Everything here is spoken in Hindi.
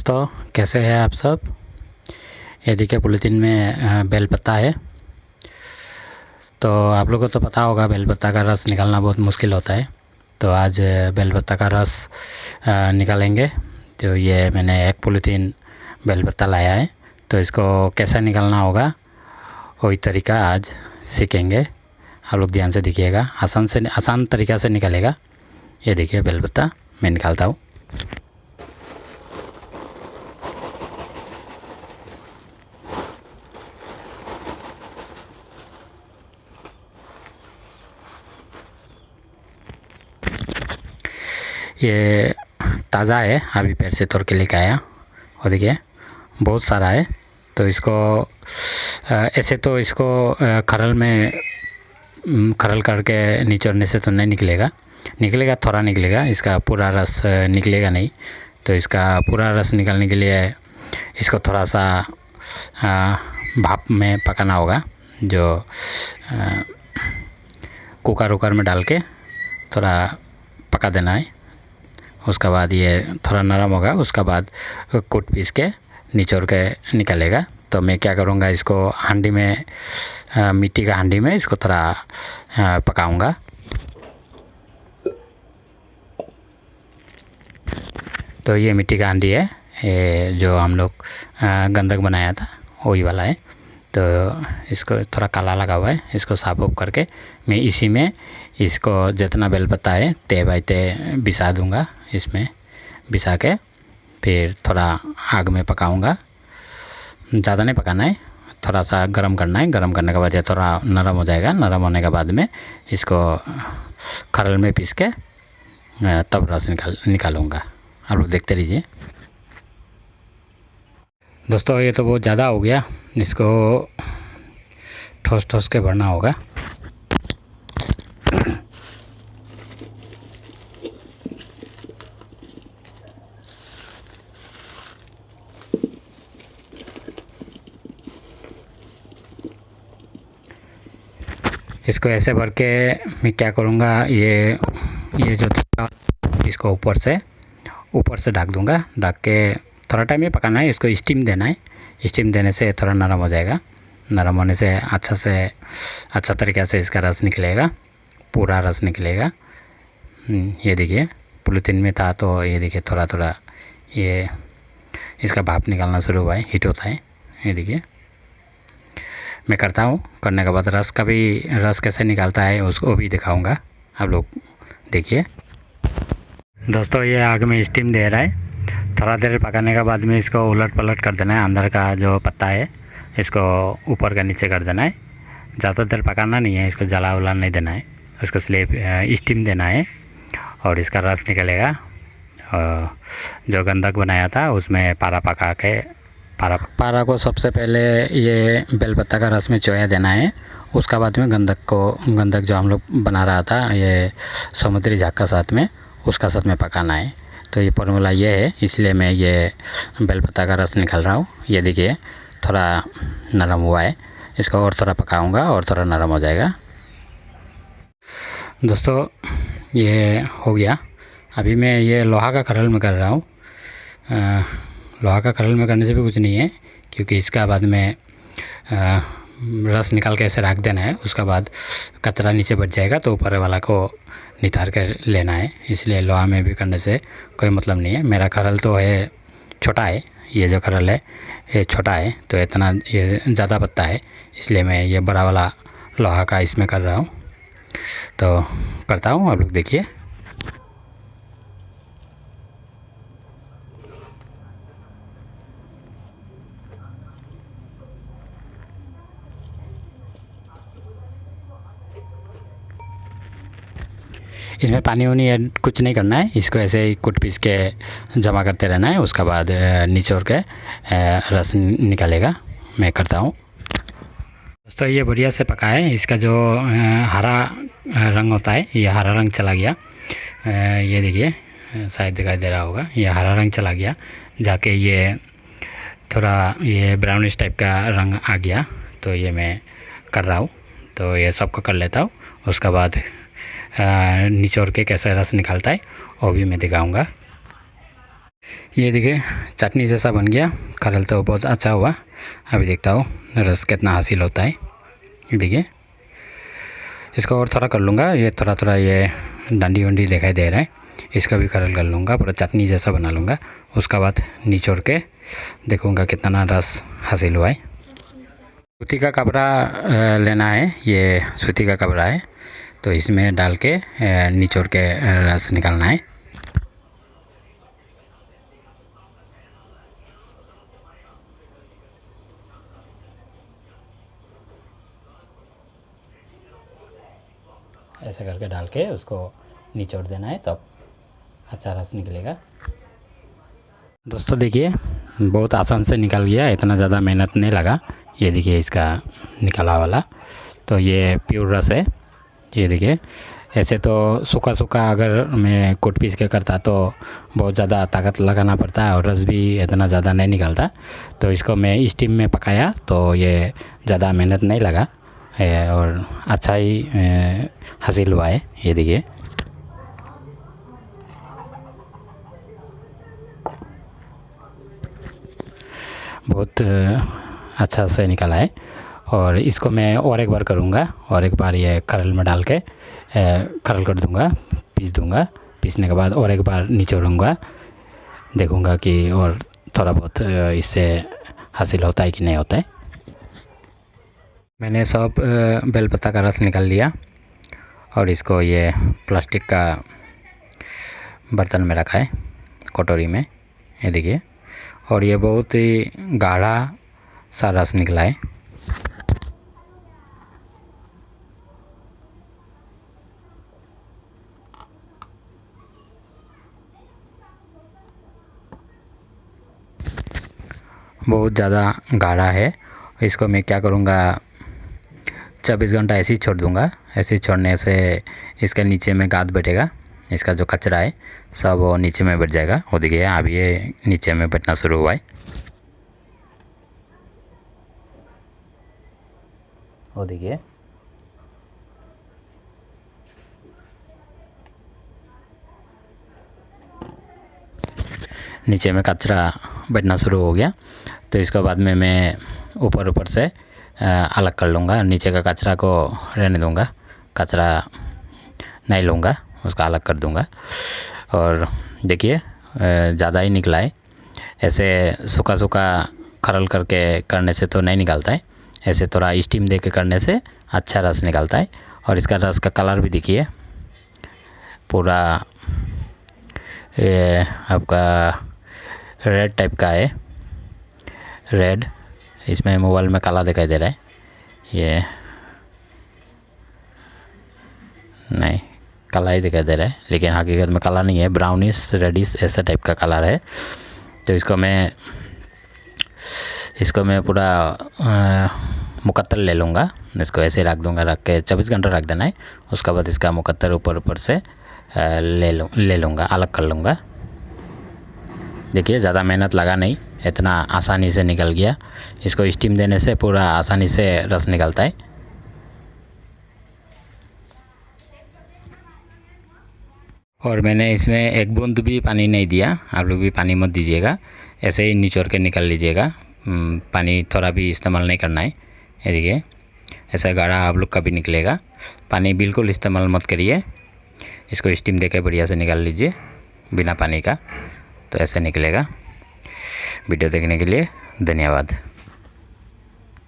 दोस्तों, कैसे हैं आप सब। ये देखिए पॉलीथीन में बेल पत्ता है। तो आप लोगों को तो पता होगा बेल पत्ता का रस निकालना बहुत मुश्किल होता है। तो आज बेल पत्ता का रस निकालेंगे। तो ये मैंने एक पॉलीथीन बेल पत्ता लाया है, तो इसको कैसे निकालना होगा वही तरीका आज सीखेंगे। आप लोग ध्यान से देखिएगा, आसान तरीक़ा से निकलेगा। ये देखिए बेल पत्ता मैं निकालता हूँ। ये ताज़ा है, अभी पेड़ से तोड़ के लेके आया। और देखिए बहुत सारा है। तो इसको ऐसे तो इसको खरल में खरल करके निचोड़ने से तो नहीं निकलेगा, थोड़ा निकलेगा, इसका पूरा रस निकलेगा नहीं। तो इसका पूरा रस निकालने के लिए इसको थोड़ा सा भाप में पकाना होगा, जो कुकर में डाल के थोड़ा पका देना है। उसके बाद ये थोड़ा नरम होगा, उसके बाद कूट पीस के निचोड़ के निकलेगा। तो मैं क्या करूँगा, इसको हांडी में मिट्टी का हांडी में इसको थोड़ा पकाऊँगा। तो ये मिट्टी का हांडी है, ये जो हम लोग गंधक बनाया था वही वाला है। तो इसको थोड़ा काला लगा हुआ है, इसको साफ उफ करके मैं इसी में इसको जितना बेल पत्ता है ते बाई ते बिसा दूँगा। इसमें बिसा के फिर थोड़ा आग में पकाऊँगा। ज़्यादा नहीं पकाना है, थोड़ा सा गरम करना है। गरम करने के बाद ये थोड़ा नरम हो जाएगा। नरम होने के बाद में इसको खरल में पीस के तब रस निकालूँगा। आप लोग देखते रहिए। दोस्तों, ये तो बहुत ज़्यादा हो गया, इसको ठोस के भरना होगा। इसको ऐसे भर के मैं क्या करूँगा, ये जो इसको ऊपर से ढक दूँगा। ढक के थोड़ा टाइम में पकाना है, इसको स्टीम देना है। स्टीम देने से थोड़ा नरम हो जाएगा। नरम होने से अच्छा तरीक़े से इसका रस निकलेगा, पूरा रस निकलेगा। ये देखिए पॉलीथीन में था, तो ये देखिए थोड़ा ये इसका भाप निकालना शुरू हुआ है, हीट होता है। ये देखिए मैं करता हूँ। करने के बाद रस कैसे निकालता है उसको भी दिखाऊंगा। आप लोग देखिए। दोस्तों, ये आग में स्टीम दे रहा है। थोड़ा देर पकाने के बाद में इसको उलट पलट कर देना है। अंदर का जो पत्ता है इसको ऊपर का नीचे कर देना है। ज़्यादा देर पकाना नहीं है, इसको जला उला नहीं देना है, उसको स्लेब स्टीम देना है और इसका रस निकलेगा। जो गंधक बनाया था उसमें पारा पका के पारा को सबसे पहले ये बेल पत्ता का रस में चोया देना है। उसका बाद में गंधक जो हम लोग बना रहा था ये समुद्री झाग का साथ में उसका साथ में पकाना है। तो ये फॉर्मूला ये है, इसलिए मैं ये बेल पत्ता का रस निकाल रहा हूँ। ये देखिए थोड़ा नरम हुआ है, इसको और थोड़ा पकाऊंगा और थोड़ा नरम हो जाएगा। दोस्तों, ये हो गया। अभी मैं ये लोहा का खरल में कर रहा हूँ। लोहा का खरल में करने से भी कुछ नहीं है, क्योंकि इसका बाद में रस निकाल के ऐसे रख देना है। उसका बाद कचरा नीचे बच जाएगा, तो ऊपर वाला को नितार कर लेना है। इसलिए लोहा में भी करने से कोई मतलब नहीं है। मेरा खरल तो है छोटा है, ये जो खरल है ये छोटा है, तो इतना ये ज़्यादा पत्ता है, इसलिए मैं ये बड़ा वाला लोहा का इसमें कर रहा हूँ। तो करता हूँ, आप लोग देखिए। इसमें पानी वानी ऐड कुछ नहीं करना है, इसको ऐसे ही कूट पीस के जमा करते रहना है। उसके बाद निचोड़ के रस निकलेगा। मैं करता हूँ। दोस्तों, ये बढ़िया से पका है। इसका जो हरा रंग होता है, ये हरा रंग चला गया। ये देखिए शायद दिखाई दे रहा होगा, ये हरा रंग चला गया, जाके ये थोड़ा ये ब्राउनिश टाइप का रंग आ गया। तो ये मैं कर रहा हूँ। तो ये सबको कर लेता हूँ। उसके बाद निचोड़ के कैसे रस निकालता है वो भी मैं दिखाऊंगा। ये देखिए चटनी जैसा बन गया। करेल तो बहुत अच्छा हुआ। अभी देखता हूँ रस कितना हासिल होता है। ये देखिए इसको और थोड़ा कर लूँगा। ये थोड़ा थोड़ा ये डंडी वंडी दिखाई दे रहा है, इसका भी करेल कर लूँगा, पूरा चटनी जैसा बना लूँगा। उसका बाद निचोड़ के देखूँगा कितना रस हासिल हुआ है। सूती का कपड़ा लेना है, ये सूती का कपड़ा है, तो इसमें डाल के निचोड़ के रस निकालना है। ऐसा करके डाल के उसको निचोड़ देना है, तब अच्छा रस निकलेगा। दोस्तों देखिए बहुत आसान से निकल गया, इतना ज़्यादा मेहनत नहीं लगा। ये देखिए इसका निकला वाला, तो ये प्योर रस है। ये देखिए ऐसे तो सूखा सूखा अगर मैं कूट पीस के करता तो बहुत ज़्यादा ताकत लगाना पड़ता है और रस भी इतना ज़्यादा नहीं निकलता। तो इसको मैं स्टीम में पकाया तो ये ज़्यादा मेहनत नहीं लगा और अच्छा ही हासिल हुआ है। ये देखिए बहुत अच्छा से निकला है। और इसको मैं और एक बार करूँगा, और एक बार ये करेल में डाल के करेल कर दूँगा, पीस दूँगा। पीसने के बाद और एक बार निचोड़ूँगा, देखूँगा कि और थोड़ा बहुत इससे हासिल होता है कि नहीं होता है। मैंने सब बेलपत्ता का रस निकाल लिया और इसको ये प्लास्टिक का बर्तन में रखा है, कटोरी में। ये देखिए, और ये बहुत ही गाढ़ा सा रस निकला है। बहुत ज़्यादा गाढ़ा है। इसको मैं क्या करूँगा, 24 घंटा ऐसे ही छोड़ दूँगा। ऐसे ही छोड़ने से इसके नीचे में गाद बैठेगा, इसका जो कचरा है सब वो नीचे में बैठ जाएगा। वो देखिए अब ये नीचे में बैठना शुरू हुआ है। वो देखिए नीचे में कचरा बैठना शुरू हो गया। तो इसके बाद में मैं ऊपर से अलग कर लूँगा, नीचे का कचरा को रहने दूँगा, कचरा नहीं लूँगा, उसका अलग कर दूँगा। और देखिए ज़्यादा ही निकला है। ऐसे सूखा सूखा खरल करके करने से तो नहीं निकलता है, ऐसे थोड़ा स्टीम दे के करने से अच्छा रस निकलता है। और इसका रस का कलर भी देखिए पूरा आपका रेड टाइप का है, रेड। इसमें मोबाइल में काला दिखाई दे रहा है, ये नहीं काला ही दिखाई दे रहा है, लेकिन हकीकत में काला नहीं है, ब्राउनिश रेडिश ऐसा टाइप का कलर है। तो इसको मैं पूरा मुकत्तर ले लूँगा, इसको ऐसे रख दूँगा, रख के 24 घंटा रख देना है। उसके बाद इसका मुकत्तर ऊपर से ले लूँगा, अलग कर लूँगा। देखिए ज़्यादा मेहनत लगा नहीं, इतना आसानी से निकल गया। इसको स्टीम देने से पूरा आसानी से रस निकलता है। और मैंने इसमें एक बूंद भी पानी नहीं दिया, आप लोग भी पानी मत दीजिएगा, ऐसे ही निचोड़ के निकल लीजिएगा। पानी थोड़ा भी इस्तेमाल नहीं करना है। ये देखिए ऐसा गाढ़ा आप लोग का भी निकलेगा, पानी बिल्कुल इस्तेमाल मत करिए। इसको स्टीम देके बढ़िया से निकाल लीजिए बिना पानी का, तो ऐसे निकलेगा। वीडियो देखने के लिए धन्यवाद।